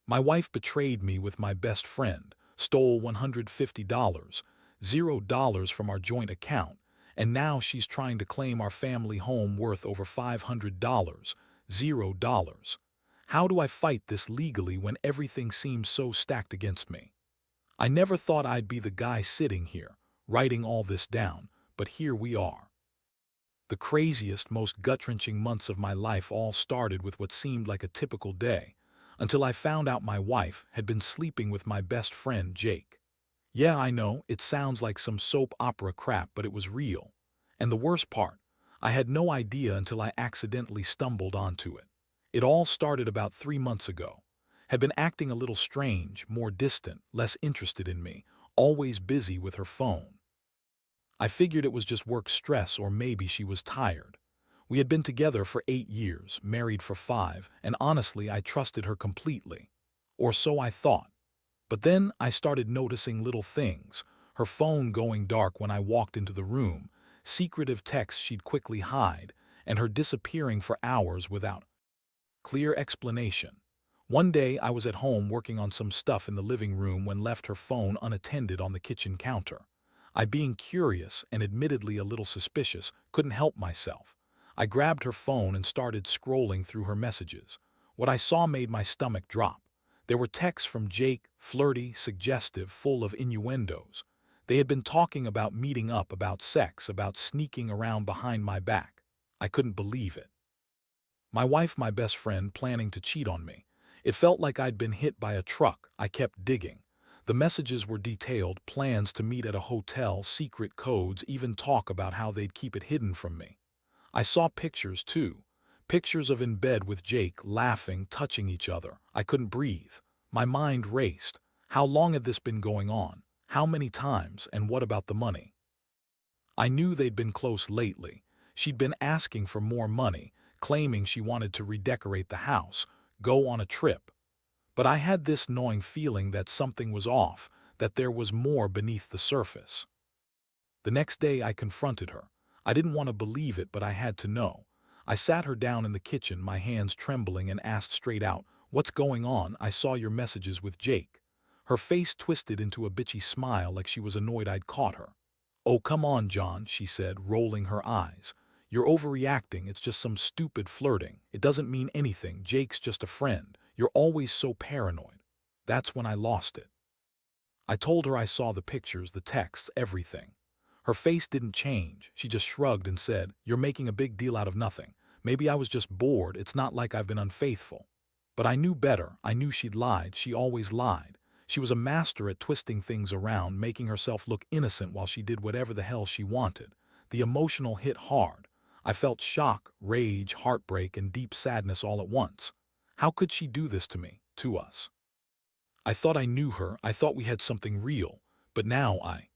My wife betrayed me with my best friend, stole $150, $0 from our joint account, and now she's trying to claim our family home worth over $500, $0. How do I fight this legally when everything seems so stacked against me? I never thought I'd be the guy sitting here, writing all this down, but here we are. The craziest, most gut-wrenching months of my life all started with what seemed like a typical day, until I found out my wife had been sleeping with my best friend, Jake. Yeah, I know, it sounds like some soap opera crap, but it was real. And the worst part, I had no idea until I accidentally stumbled onto it. It all started about 3 months ago. Had been acting a little strange, more distant, less interested in me, always busy with her phone. I figured it was just work stress or maybe she was tired. We had been together for 8 years, married for 5, and honestly I trusted her completely. Or so I thought. But then I started noticing little things, her phone going dark when I walked into the room, secretive texts she'd quickly hide, and her disappearing for hours without clear explanation. One day I was at home working on some stuff in the living room when left her phone unattended on the kitchen counter. I, being curious and admittedly a little suspicious, couldn't help myself. I grabbed her phone and started scrolling through her messages. What I saw made my stomach drop. There were texts from Jake, flirty, suggestive, full of innuendos. They had been talking about meeting up, about sex, about sneaking around behind my back. I couldn't believe it. My wife, my best friend, planning to cheat on me. It felt like I'd been hit by a truck. I kept digging. The messages were detailed, plans to meet at a hotel, secret codes, even talk about how they'd keep it hidden from me. I saw pictures, too. Pictures of in bed with Jake, laughing, touching each other. I couldn't breathe. My mind raced. How long had this been going on? How many times? And what about the money? I knew they'd been close lately. She'd been asking for more money, claiming she wanted to redecorate the house, go on a trip. But I had this gnawing feeling that something was off, that there was more beneath the surface. The next day I confronted her. I didn't want to believe it, but I had to know. I sat her down in the kitchen, my hands trembling, and asked straight out, "What's going on? I saw your messages with Jake." Her face twisted into a bitchy smile like she was annoyed I'd caught her. "Oh, come on, John," she said, rolling her eyes. "You're overreacting. It's just some stupid flirting. It doesn't mean anything. Jake's just a friend. You're always so paranoid." That's when I lost it. I told her I saw the pictures, the texts, everything. Her face didn't change. She just shrugged and said, "You're making a big deal out of nothing. Maybe I was just bored. It's not like I've been unfaithful." But I knew better. I knew she'd lied. She always lied. She was a master at twisting things around, making herself look innocent while she did whatever the hell she wanted. The emotional hit hard. I felt shock, rage, heartbreak, and deep sadness all at once. How could she do this to me, to us? I thought I knew her. I thought we had something real. But now I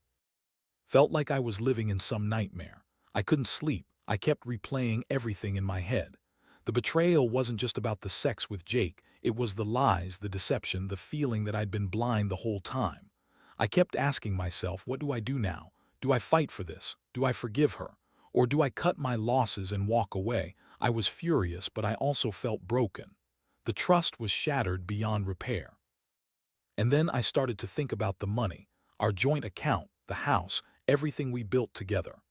felt like I was living in some nightmare. I couldn't sleep. I kept replaying everything in my head. The betrayal wasn't just about the sex with Jake. It was the lies, the deception, the feeling that I'd been blind the whole time. I kept asking myself, what do I do now? Do I fight for this? Do I forgive her? Or do I cut my losses and walk away? I was furious, but I also felt broken. The trust was shattered beyond repair. And then I started to think about the money, our joint account, the house, everything we built together.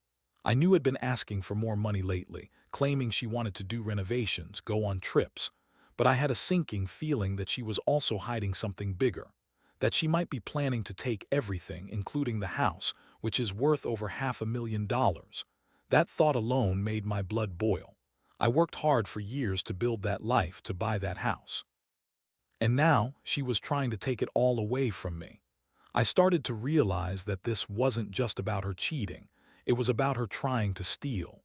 I knew I'd been asking for more money lately, claiming she wanted to do renovations, go on trips. But I had a sinking feeling that she was also hiding something bigger, that she might be planning to take everything, including the house, which is worth over $500,000. That thought alone made my blood boil. I worked hard for years to build that life, to buy that house. And now she was trying to take it all away from me. I started to realize that this wasn't just about her cheating. It was about her trying to steal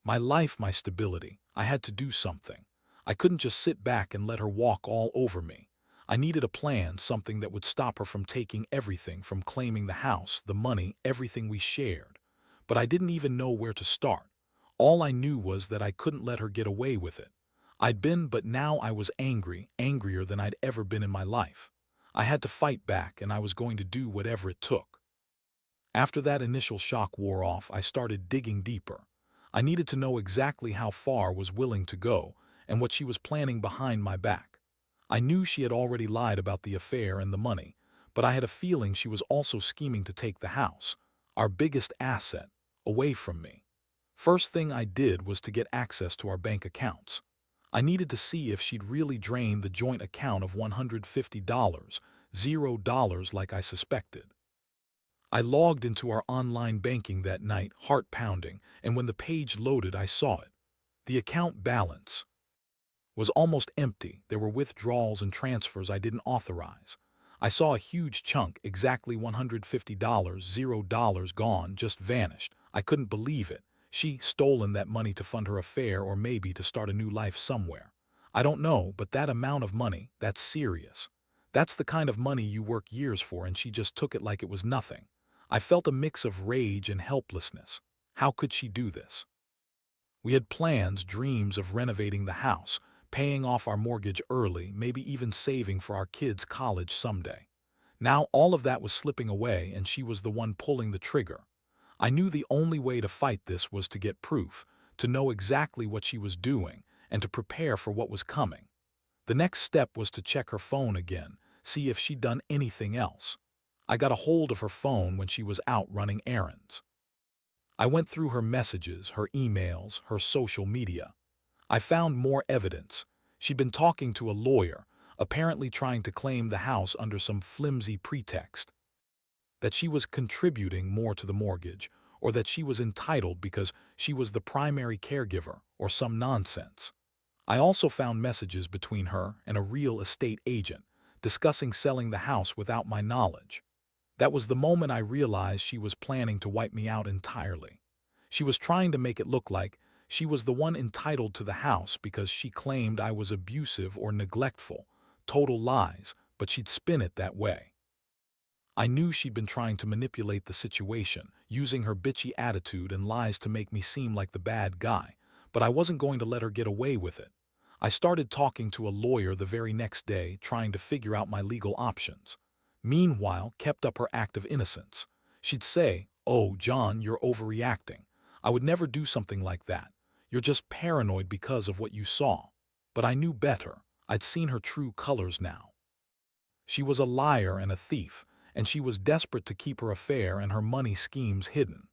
my life, my stability. I had to do something. I couldn't just sit back and let her walk all over me. I needed a plan, something that would stop her from taking everything, from claiming the house, the money, everything we shared. But I didn't even know where to start. All I knew was that I couldn't let her get away with it. But now I was angry, angrier than I'd ever been in my life. I had to fight back, and I was going to do whatever it took. After that initial shock wore off, I started digging deeper. I needed to know exactly how far I was willing to go and what she was planning behind my back. I knew she had already lied about the affair and the money, but I had a feeling she was also scheming to take the house, our biggest asset, away from me. First thing I did was to get access to our bank accounts. I needed to see if she'd really drained the joint account of $150, $0 like I suspected. I logged into our online banking that night, heart pounding, and when the page loaded, I saw it. The account balance was almost empty. There were withdrawals and transfers I didn't authorize. I saw a huge chunk, exactly $150, $0 gone, just vanished. I couldn't believe it. She stolen that money to fund her affair or maybe to start a new life somewhere. I don't know, but that amount of money, that's serious. That's the kind of money you work years for, and she just took it like it was nothing. I felt a mix of rage and helplessness. How could she do this? We had plans, dreams of renovating the house, paying off our mortgage early, maybe even saving for our kids' college someday. Now all of that was slipping away, and she was the one pulling the trigger. I knew the only way to fight this was to get proof, to know exactly what she was doing, and to prepare for what was coming. The next step was to check her phone again, see if she'd done anything else. I got a hold of her phone when she was out running errands. I went through her messages, her emails, her social media. I found more evidence. She'd been talking to a lawyer, apparently trying to claim the house under some flimsy pretext. That she was contributing more to the mortgage, or that she was entitled because she was the primary caregiver, or some nonsense. I also found messages between her and a real estate agent, discussing selling the house without my knowledge. That was the moment I realized she was planning to wipe me out entirely. She was trying to make it look like she was the one entitled to the house because she claimed I was abusive or neglectful. Total lies, but she'd spin it that way. I knew she'd been trying to manipulate the situation, using her bitchy attitude and lies to make me seem like the bad guy, but I wasn't going to let her get away with it. I started talking to a lawyer the very next day, trying to figure out my legal options. Meanwhile, kept up her act of innocence. She'd say, "Oh, John, you're overreacting. I would never do something like that. You're just paranoid because of what you saw." But I knew better. I'd seen her true colors now. She was a liar and a thief, and she was desperate to keep her affair and her money schemes hidden.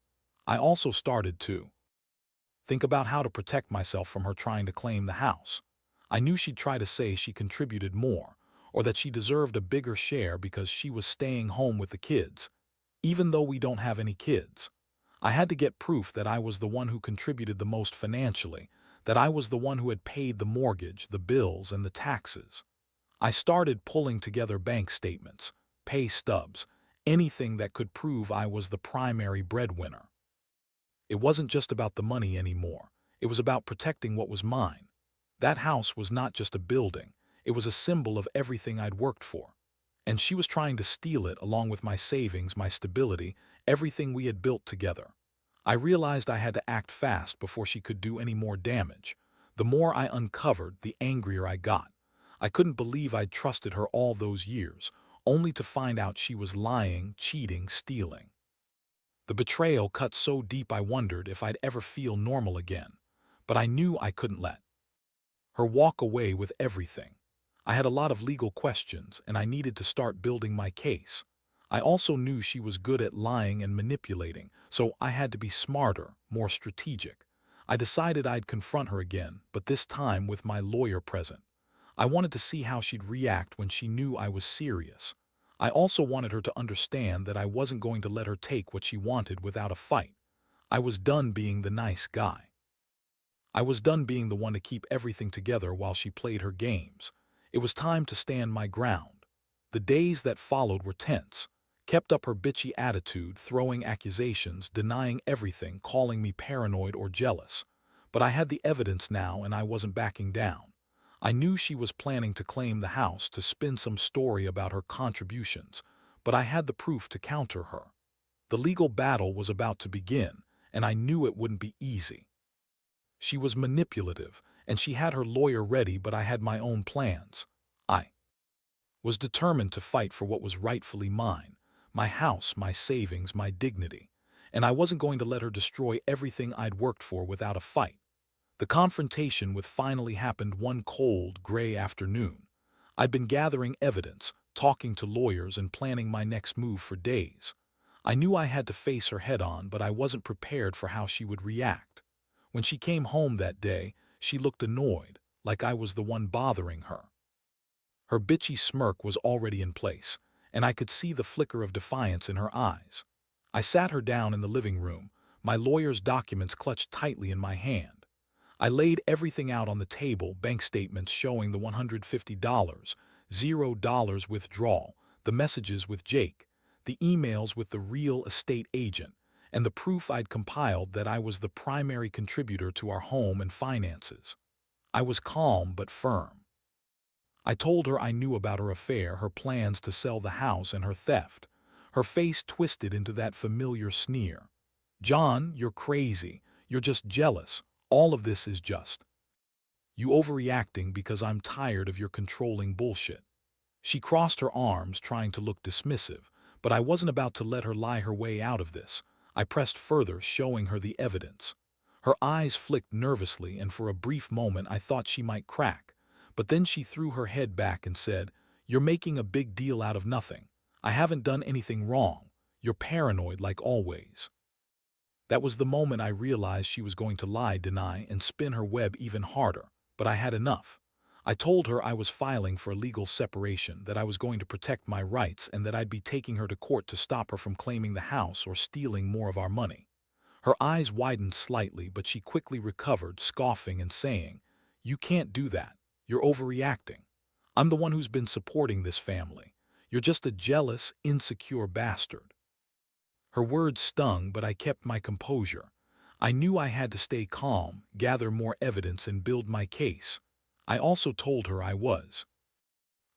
I also started to think about how to protect myself from her trying to claim the house. I knew she'd try to say she contributed more, or that she deserved a bigger share because she was staying home with the kids, even though we don't have any kids. I had to get proof that I was the one who contributed the most financially, that I was the one who had paid the mortgage, the bills, and the taxes. I started pulling together bank statements, pay stubs, anything that could prove I was the primary breadwinner. It wasn't just about the money anymore. It was about protecting what was mine. That house was not just a building. It was a symbol of everything I'd worked for. And she was trying to steal it along with my savings, my stability, everything we had built together. I realized I had to act fast before she could do any more damage. The more I uncovered, the angrier I got. I couldn't believe I'd trusted her all those years, only to find out she was lying, cheating, stealing. The betrayal cut so deep I wondered if I'd ever feel normal again. But I knew I couldn't let her walk away with everything. I had a lot of legal questions, and I needed to start building my case. I also knew she was good at lying and manipulating, so I had to be smarter, more strategic. I decided I'd confront her again, but this time with my lawyer present. I wanted to see how she'd react when she knew I was serious. I also wanted her to understand that I wasn't going to let her take what she wanted without a fight. I was done being the nice guy. I was done being the one to keep everything together while she played her games. It was time to stand my ground. The days that followed were tense. Kept up her bitchy attitude, throwing accusations, denying everything, calling me paranoid or jealous. But I had the evidence now, and I wasn't backing down. I knew she was planning to claim the house, to spin some story about her contributions, but I had the proof to counter her. The legal battle was about to begin, and I knew it wouldn't be easy. She was manipulative, and she had her lawyer ready, but I had my own plans. I was determined to fight for what was rightfully mine, my house, my savings, my dignity, and I wasn't going to let her destroy everything I'd worked for without a fight. The confrontation with finally happened one cold, gray afternoon. I'd been gathering evidence, talking to lawyers, and planning my next move for days. I knew I had to face her head-on, but I wasn't prepared for how she would react. When she came home that day, she looked annoyed, like I was the one bothering her. Her bitchy smirk was already in place, and I could see the flicker of defiance in her eyes. I sat her down in the living room, my lawyer's documents clutched tightly in my hand. I laid everything out on the table, bank statements showing the $150, $0 withdrawal, the messages with Jake, the emails with the real estate agent, and the proof I'd compiled that I was the primary contributor to our home and finances. I was calm but firm. I told her I knew about her affair, her plans to sell the house, and her theft. Her face twisted into that familiar sneer. "John, you're crazy. You're just jealous. All of this is just you overreacting because I'm tired of your controlling bullshit." She crossed her arms, trying to look dismissive, but I wasn't about to let her lie her way out of this. I pressed further, showing her the evidence. Her eyes flicked nervously, and for a brief moment I thought she might crack. But then she threw her head back and said, "You're making a big deal out of nothing. I haven't done anything wrong. You're paranoid like always." That was the moment I realized she was going to lie, deny, and spin her web even harder. But I had enough. I told her I was filing for a legal separation, that I was going to protect my rights, and that I'd be taking her to court to stop her from claiming the house or stealing more of our money. Her eyes widened slightly, but she quickly recovered, scoffing and saying, "You can't do that. You're overreacting. I'm the one who's been supporting this family. You're just a jealous, insecure bastard." Her words stung, but I kept my composure. I knew I had to stay calm, gather more evidence, and build my case. I also told her I was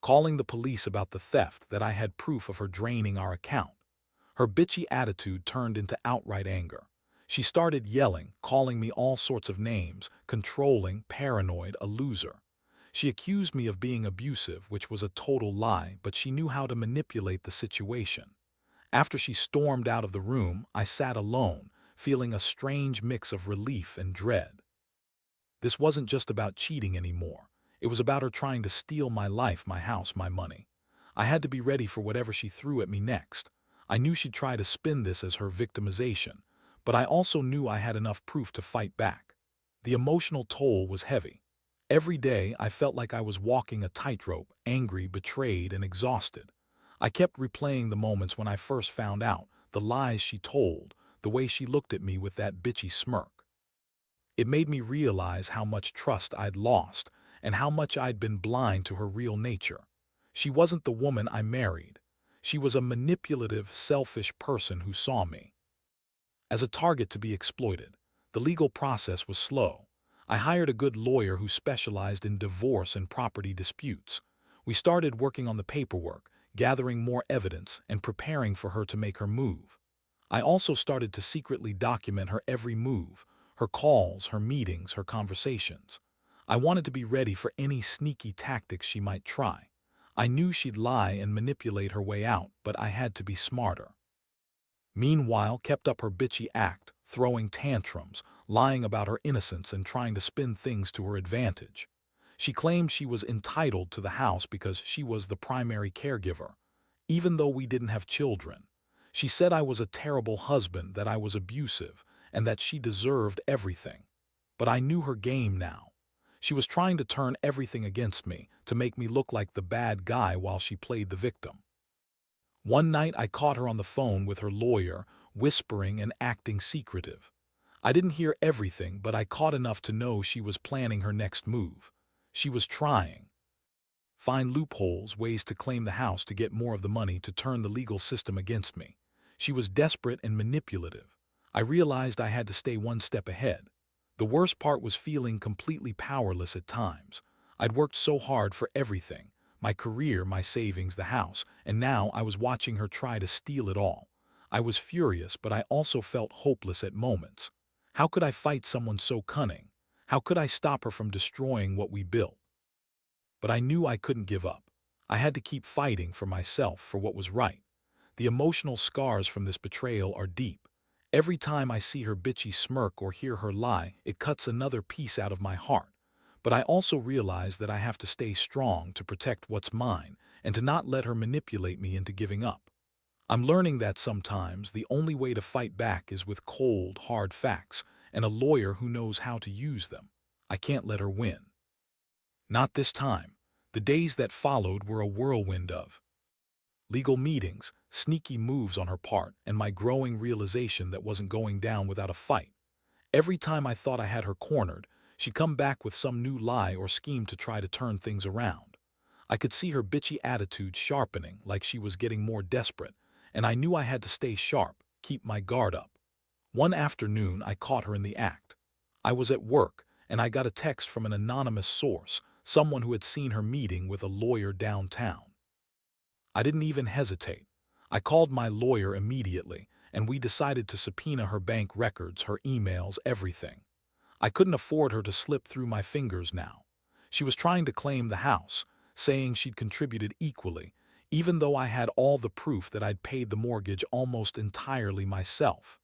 calling the police about the theft, that I had proof of her draining our account. Her bitchy attitude turned into outright anger. She started yelling, calling me all sorts of names: controlling, paranoid, a loser. She accused me of being abusive, which was a total lie, but she knew how to manipulate the situation. After she stormed out of the room, I sat alone, feeling a strange mix of relief and dread. This wasn't just about cheating anymore. It was about her trying to steal my life, my house, my money. I had to be ready for whatever she threw at me next. I knew she'd try to spin this as her victimization, but I also knew I had enough proof to fight back. The emotional toll was heavy. Every day I felt like I was walking a tightrope, angry, betrayed, and exhausted. I kept replaying the moments when I first found out, the lies she told, the way she looked at me with that bitchy smirk. It made me realize how much trust I'd lost and how much I'd been blind to her real nature. She wasn't the woman I married. She was a manipulative, selfish person who saw me as a target to be exploited. The legal process was slow. I hired a good lawyer who specialized in divorce and property disputes. We started working on the paperwork, gathering more evidence, and preparing for her to make her move. I also started to secretly document her every move, her calls, her meetings, her conversations. I wanted to be ready for any sneaky tactics she might try. I knew she'd lie and manipulate her way out, but I had to be smarter. Meanwhile, kept up her bitchy act, throwing tantrums, lying about her innocence, and trying to spin things to her advantage. She claimed she was entitled to the house because she was the primary caregiver, even though we didn't have children. She said I was a terrible husband, that I was abusive, and that she deserved everything. But I knew her game now. She was trying to turn everything against me, to make me look like the bad guy while she played the victim. One night I caught her on the phone with her lawyer, whispering and acting secretive. I didn't hear everything, but I caught enough to know she was planning her next move. She was trying find loopholes, ways to claim the house to get more of the money, to turn the legal system against me. She was desperate and manipulative. I realized I had to stay one step ahead. The worst part was feeling completely powerless at times. I'd worked so hard for everything, my career, my savings, the house, and now I was watching her try to steal it all. I was furious, but I also felt hopeless at moments. How could I fight someone so cunning? How could I stop her from destroying what we built? But I knew I couldn't give up. I had to keep fighting for myself, for what was right. The emotional scars from this betrayal are deep. Every time I see her bitchy smirk or hear her lie, it cuts another piece out of my heart. But I also realized that I have to stay strong to protect what's mine and to not let her manipulate me into giving up. I'm learning that sometimes the only way to fight back is with cold, hard facts and a lawyer who knows how to use them. I can't let her win. Not this time. The days that followed were a whirlwind of legal meetings, sneaky moves on her part, and my growing realization that wasn't going down without a fight. Every time I thought I had her cornered, she'd come back with some new lie or scheme to try to turn things around. I could see her bitchy attitude sharpening like she was getting more desperate, and I knew I had to stay sharp, keep my guard up. One afternoon, I caught her in the act. I was at work, and I got a text from an anonymous source, someone who had seen her meeting with a lawyer downtown. I didn't even hesitate. I called my lawyer immediately, and we decided to subpoena her bank records, her emails, everything. I couldn't afford her to slip through my fingers now. She was trying to claim the house, saying she'd contributed equally, even though I had all the proof that I'd paid the mortgage almost entirely myself.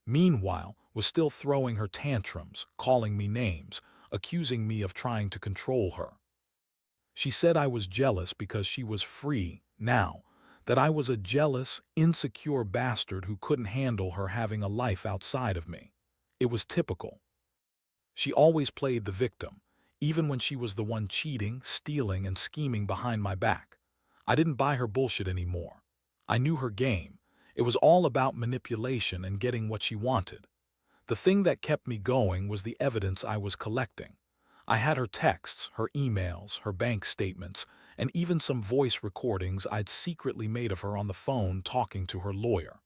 Meanwhile, was still throwing her tantrums, calling me names, accusing me of trying to control her. She said I was jealous because she was free now, that I was a jealous, insecure bastard who couldn't handle her having a life outside of me. It was typical. She always played the victim, even when she was the one cheating, stealing, and scheming behind my back. I didn't buy her bullshit anymore. I knew her game. It was all about manipulation and getting what she wanted. The thing that kept me going was the evidence I was collecting. I had her texts, her emails, her bank statements, and even some voice recordings I'd secretly made of her on the phone talking to her lawyer.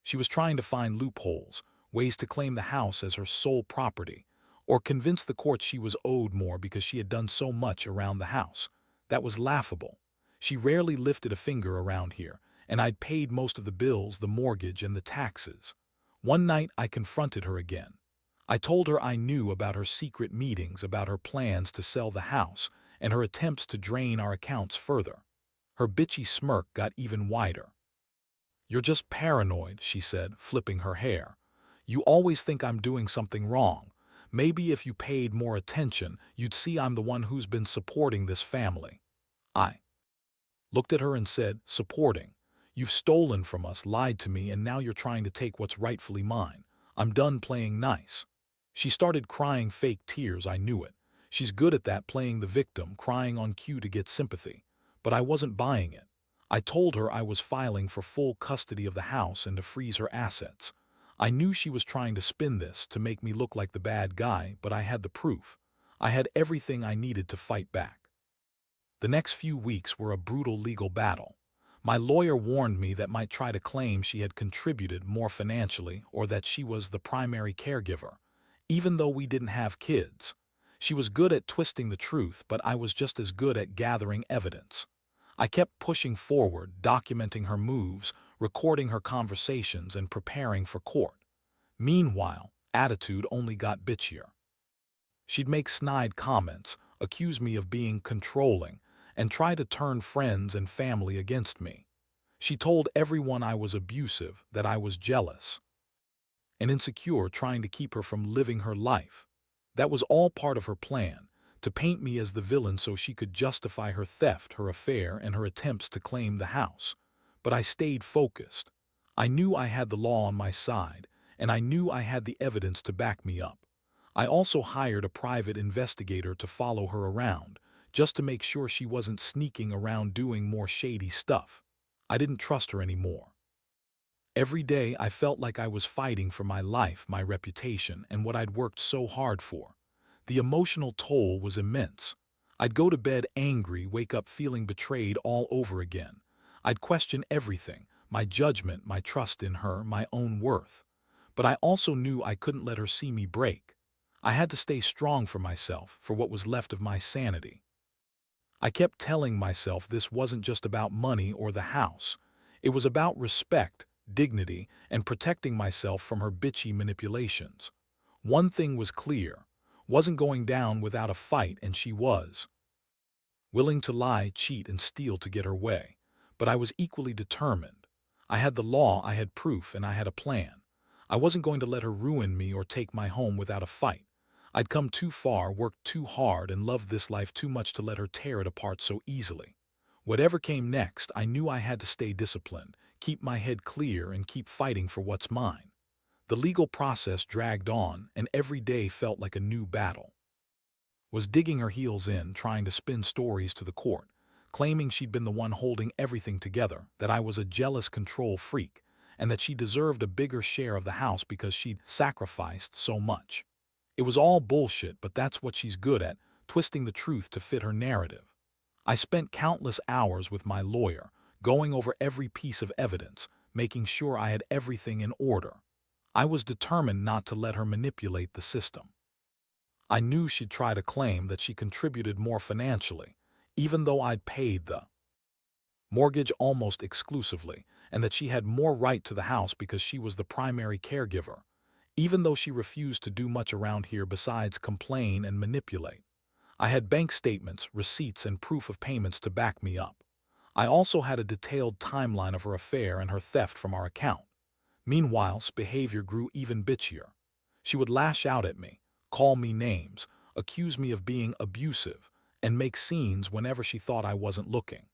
She was trying to find loopholes, ways to claim the house as her sole property, or convince the court she was owed more because she had done so much around the house. That was laughable. She rarely lifted a finger around here, and I'd paid most of the bills, the mortgage, and the taxes. One night I confronted her again. I told her I knew about her secret meetings, about her plans to sell the house, and her attempts to drain our accounts further. Her bitchy smirk got even wider. "You're just paranoid," she said, flipping her hair. "You always think I'm doing something wrong. Maybe if you paid more attention, you'd see I'm the one who's been supporting this family." I looked at her and said, "Supporting? You've stolen from us, lied to me, and now you're trying to take what's rightfully mine. I'm done playing nice." She started crying fake tears, I knew it. She's good at that, playing the victim, crying on cue to get sympathy. But I wasn't buying it. I told her I was filing for full custody of the house and to freeze her assets. I knew she was trying to spin this to make me look like the bad guy, but I had the proof. I had everything I needed to fight back. The next few weeks were a brutal legal battle. My lawyer warned me that might try to claim she had contributed more financially or that she was the primary caregiver, even though we didn't have kids. She was good at twisting the truth, but I was just as good at gathering evidence. I kept pushing forward, documenting her moves, recording her conversations, and preparing for court. Meanwhile, attitude only got bitchier. She'd make snide comments, accuse me of being controlling, and try to turn friends and family against me. She told everyone I was abusive, that I was jealous and insecure, trying to keep her from living her life. That was all part of her plan, to paint me as the villain so she could justify her theft, her affair, and her attempts to claim the house. But I stayed focused. I knew I had the law on my side, and I knew I had the evidence to back me up. I also hired a private investigator to follow her around, just to make sure she wasn't sneaking around doing more shady stuff. I didn't trust her anymore. Every day I felt like I was fighting for my life, my reputation, and what I'd worked so hard for. The emotional toll was immense. I'd go to bed angry, wake up feeling betrayed all over again. I'd question everything, my judgment, my trust in her, my own worth. But I also knew I couldn't let her see me break. I had to stay strong for myself, for what was left of my sanity. I kept telling myself this wasn't just about money or the house. It was about respect, dignity, and protecting myself from her bitchy manipulations. One thing was clear: wasn't going down without a fight, and she was willing to lie, cheat, and steal to get her way. But I was equally determined. I had the law, I had proof, and I had a plan. I wasn't going to let her ruin me or take my home without a fight. I'd come too far, worked too hard, and loved this life too much to let her tear it apart so easily. Whatever came next, I knew I had to stay disciplined, keep my head clear, and keep fighting for what's mine. The legal process dragged on, and every day felt like a new battle. Was digging her heels in, trying to spin stories to the court, claiming she'd been the one holding everything together, that I was a jealous control freak, and that she deserved a bigger share of the house because she'd sacrificed so much. It was all bullshit, but that's what she's good at, twisting the truth to fit her narrative. I spent countless hours with my lawyer, going over every piece of evidence, making sure I had everything in order. I was determined not to let her manipulate the system. I knew she'd try to claim that she contributed more financially, even though I'd paid the mortgage almost exclusively, and that she had more right to the house because she was the primary caregiver, even though she refused to do much around here besides complain and manipulate. I had bank statements, receipts, and proof of payments to back me up. I also had a detailed timeline of her affair and her theft from our account. Meanwhile's behavior grew even bitchier. She would lash out at me, call me names, accuse me of being abusive, and make scenes whenever she thought I wasn't looking.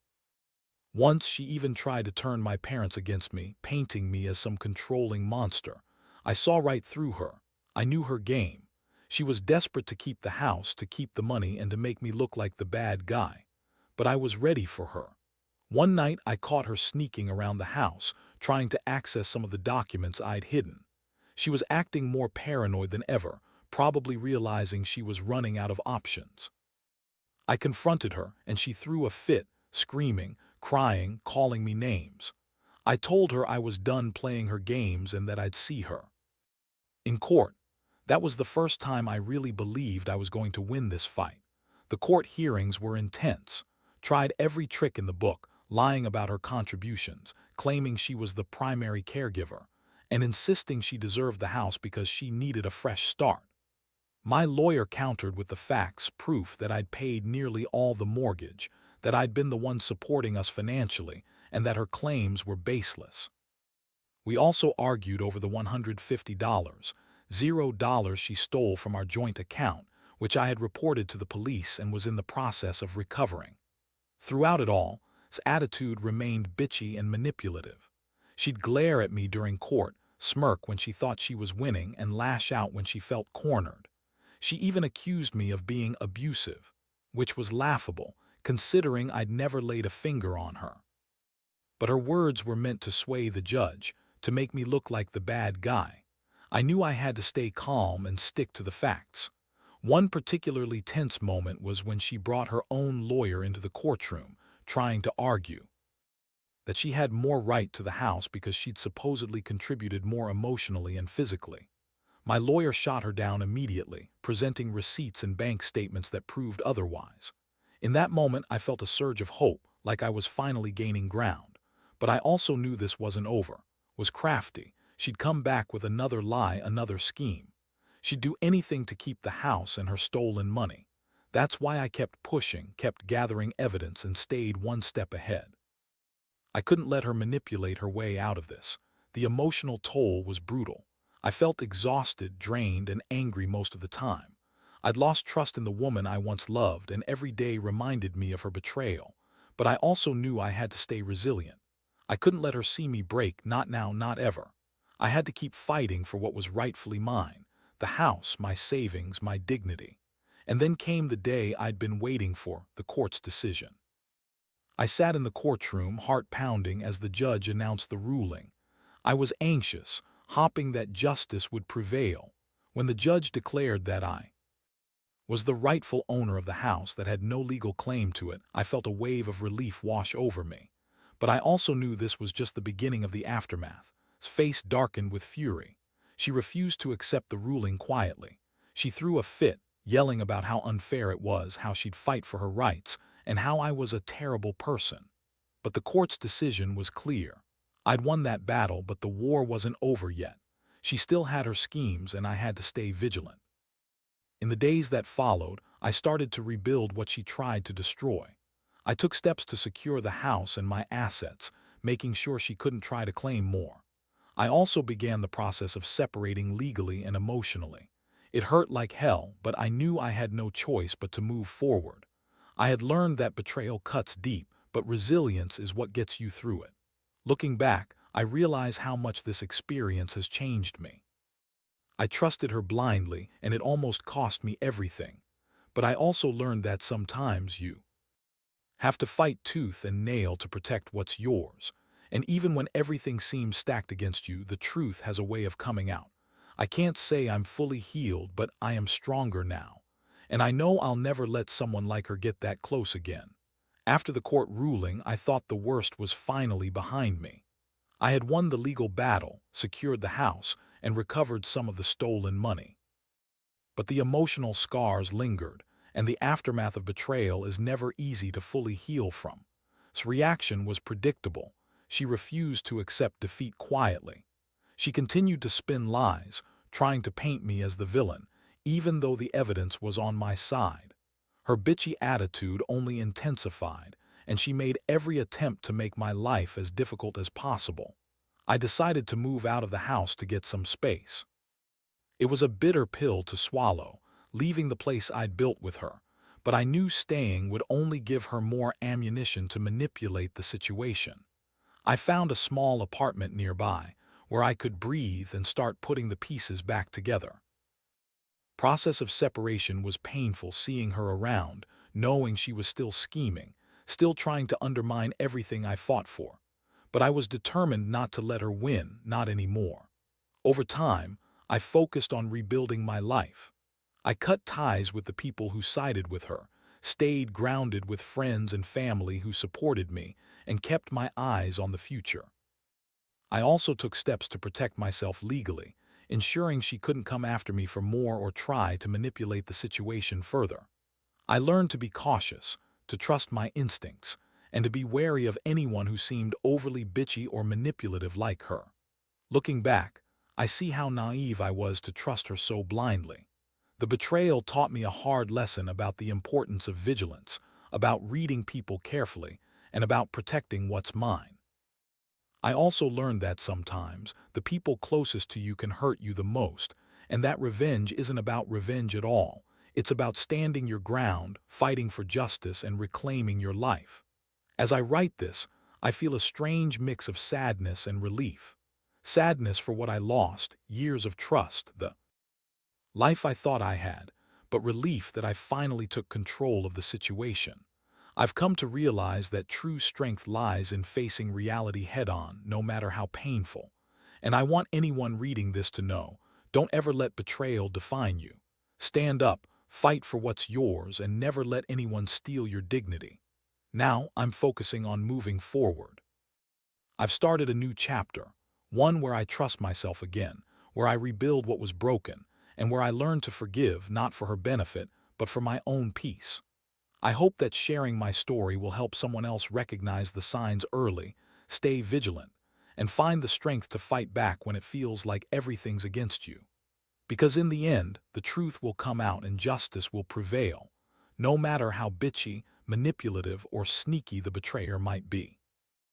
Once she even tried to turn my parents against me, painting me as some controlling monster. I saw right through her. I knew her game. She was desperate to keep the house, to keep the money, and to make me look like the bad guy. But I was ready for her. One night I caught her sneaking around the house, trying to access some of the documents I'd hidden. She was acting more paranoid than ever, probably realizing she was running out of options. I confronted her, and she threw a fit, screaming, crying, calling me names. I told her I was done playing her games and that I'd see her in court. That was the first time I really believed I was going to win this fight. The court hearings were intense. Tried every trick in the book, lying about her contributions, claiming she was the primary caregiver, and insisting she deserved the house because she needed a fresh start. My lawyer countered with the facts, proof that I'd paid nearly all the mortgage, that I'd been the one supporting us financially, and that her claims were baseless. We also argued over the $150, $0 she stole from our joint account, which I had reported to the police and was in the process of recovering. Throughout it all, his attitude remained bitchy and manipulative. She'd glare at me during court, smirk when she thought she was winning, and lash out when she felt cornered. She even accused me of being abusive, which was laughable, considering I'd never laid a finger on her. But her words were meant to sway the judge, to make me look like the bad guy. I knew I had to stay calm and stick to the facts. One particularly tense moment was when she brought her own lawyer into the courtroom, trying to argue that she had more right to the house because she'd supposedly contributed more emotionally and physically. My lawyer shot her down immediately, presenting receipts and bank statements that proved otherwise. In that moment, I felt a surge of hope, like I was finally gaining ground. But I also knew this wasn't over. Was crafty. She'd come back with another lie, another scheme. She'd do anything to keep the house and her stolen money. That's why I kept pushing, kept gathering evidence, and stayed one step ahead. I couldn't let her manipulate her way out of this. The emotional toll was brutal. I felt exhausted, drained, and angry most of the time. I'd lost trust in the woman I once loved, and every day reminded me of her betrayal. But I also knew I had to stay resilient. I couldn't let her see me break, not now, not ever. I had to keep fighting for what was rightfully mine, the house, my savings, my dignity. And then came the day I'd been waiting for, the court's decision. I sat in the courtroom, heart pounding, as the judge announced the ruling. I was anxious, hoping that justice would prevail. When the judge declared that I was the rightful owner of the house that had no legal claim to it, I felt a wave of relief wash over me. But I also knew this was just the beginning of the aftermath. His face darkened with fury. She refused to accept the ruling quietly. She threw a fit, yelling about how unfair it was, how she'd fight for her rights, and how I was a terrible person. But the court's decision was clear. I'd won that battle, but the war wasn't over yet. She still had her schemes, and I had to stay vigilant. In the days that followed, I started to rebuild what she tried to destroy. I took steps to secure the house and my assets, making sure she couldn't try to claim more. I also began the process of separating legally and emotionally. It hurt like hell, but I knew I had no choice but to move forward. I had learned that betrayal cuts deep, but resilience is what gets you through it. Looking back, I realize how much this experience has changed me. I trusted her blindly, and it almost cost me everything. But I also learned that sometimes you have to fight tooth and nail to protect what's yours. And even when everything seems stacked against you, the truth has a way of coming out. I can't say I'm fully healed, but I am stronger now. And I know I'll never let someone like her get that close again. After the court ruling, I thought the worst was finally behind me. I had won the legal battle, secured the house, and recovered some of the stolen money. But the emotional scars lingered, and the aftermath of betrayal is never easy to fully heal from. Her reaction was predictable. She refused to accept defeat quietly. She continued to spin lies, trying to paint me as the villain, even though the evidence was on my side. Her bitchy attitude only intensified, and she made every attempt to make my life as difficult as possible. I decided to move out of the house to get some space. It was a bitter pill to swallow, leaving the place I'd built with her, but I knew staying would only give her more ammunition to manipulate the situation. I found a small apartment nearby, where I could breathe and start putting the pieces back together. Process of separation was painful, seeing her around, knowing she was still scheming, still trying to undermine everything I fought for. But I was determined not to let her win, not anymore. Over time, I focused on rebuilding my life. I cut ties with the people who sided with her, stayed grounded with friends and family who supported me, and kept my eyes on the future. I also took steps to protect myself legally, ensuring she couldn't come after me for more or try to manipulate the situation further. I learned to be cautious, to trust my instincts, and to be wary of anyone who seemed overly bitchy or manipulative like her. Looking back, I see how naive I was to trust her so blindly. The betrayal taught me a hard lesson about the importance of vigilance, about reading people carefully, and about protecting what's mine. I also learned that sometimes the people closest to you can hurt you the most, and that revenge isn't about revenge at all. It's about standing your ground, fighting for justice, and reclaiming your life. As I write this, I feel a strange mix of sadness and relief. Sadness for what I lost, years of trust, the life I thought I had, but relief that I finally took control of the situation. I've come to realize that true strength lies in facing reality head-on, no matter how painful. And I want anyone reading this to know, don't ever let betrayal define you. Stand up, fight for what's yours, and never let anyone steal your dignity. Now I'm focusing on moving forward. I've started a new chapter, one where I trust myself again, where I rebuild what was broken, and where I learn to forgive not for her benefit, but for my own peace. I hope that sharing my story will help someone else recognize the signs early, stay vigilant, and find the strength to fight back when it feels like everything's against you. Because in the end, the truth will come out and justice will prevail, no matter how bitchy, manipulative, or sneaky the betrayer might be.